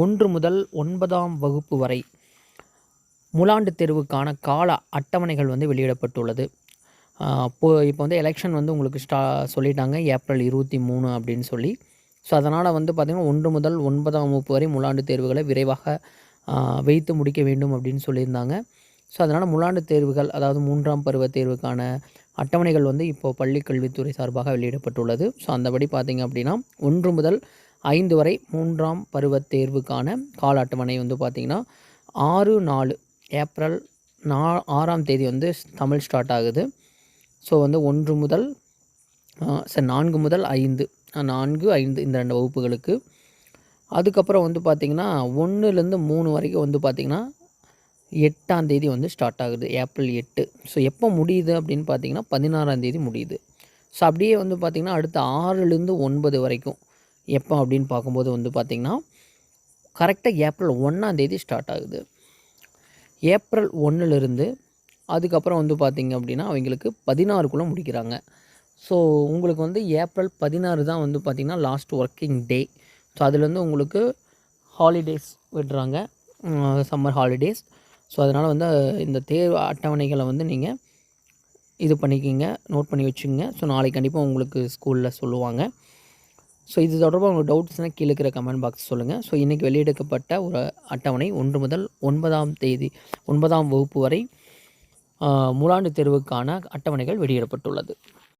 1 முதல் 9ஆம் வகுப்பு வரை முலாண்டு தேர்வுக்கான கால அட்டவணைகள் வந்து வெளியிடப்பட்டுள்ளது. இப்போ வந்து எலெக்ஷன் வந்து உங்களுக்கு சொல்லிட்டாங்க ஏப்ரல் 23 அப்படின்னு சொல்லி. ஸோ அதனால் வந்து பார்த்திங்கன்னா 1 முதல் 9ஆம் வகுப்பு வரை முலாண்டு தேர்வுகளை விரைவாக வைத்து முடிக்க வேண்டும் அப்படின்னு சொல்லியிருந்தாங்க. ஸோ அதனால் முலாண்டு தேர்வுகள், அதாவது 3ஆம் பருவ தேர்வுக்கான அட்டவணைகள் வந்து இப்போது பள்ளிக்கல்வித்துறை சார்பாக வெளியிடப்பட்டுள்ளது. ஸோ அந்தபடி பார்த்திங்க அப்படின்னா 1 முதல் 5 வரை 3ஆம் பருவ தேர்வுக்கான கால அட்டவணை வந்து பார்த்திங்கன்னா 6/4 ஏப்ரல் 6ஆம் தேதி வந்து தமிழ் ஸ்டார்ட் ஆகுது. ஸோ வந்து 4 முதல் 5 இந்த 2 வகுப்புகளுக்கு. அதுக்கப்புறம் வந்து பார்த்திங்கன்னா 1லேருந்து 3 வரைக்கும் வந்து பார்த்திங்கன்னா 8ஆம் தேதி வந்து ஸ்டார்ட் ஆகுது, ஏப்ரல் 8. ஸோ எப்போ முடியுது அப்படின்னு பார்த்திங்கன்னா 16ஆம் தேதி முடியுது. ஸோ அப்படியே வந்து பார்த்திங்கன்னா அடுத்த 6லேருந்து 9 வரைக்கும் எப்போ அப்படின்னு பார்க்கும்போது வந்து பார்த்திங்கன்னா கரெக்டாக ஏப்ரல் 1ஆம் தேதி ஸ்டார்ட் ஆகுது. ஏப்ரல் 1லேருந்து அதுக்கப்புறம் வந்து பார்த்திங்க அப்படின்னா அவங்களுக்கு 16க்குள்ளே முடிக்கிறாங்க. ஸோ உங்களுக்கு வந்து ஏப்ரல் 16 தான் வந்து பார்த்திங்கன்னா லாஸ்ட் ஒர்க்கிங் டே. ஸோ அதுலேருந்து உங்களுக்கு ஹாலிடேஸ் விடுறாங்க, சம்மர் ஹாலிடேஸ். ஸோ அதனால் வந்து இந்த தேர்வு அட்டவணைகளை வந்து நீங்கள் இது பண்ணிக்கிங்க, நோட் பண்ணி வச்சுக்கோங்க. ஸோ நாளைக்கு கண்டிப்பாக உங்களுக்கு ஸ்கூலில் சொல்லுவாங்க. ஸோ இது தொடர்பாக உங்களுக்கு டவுட்ஸ்னால் கீழே இருக்கிற கமெண்ட் பாக்ஸ் சொல்லுங்கள். ஸோ இன்றைக்கி வெளியிடப்பட்ட ஒரு அட்டவணை 1 முதல் 9ஆம் வகுப்பு வரை முலாண்டு தேர்வுக்கான அட்டவணைகள் வெளியிடப்பட்டுள்ளது.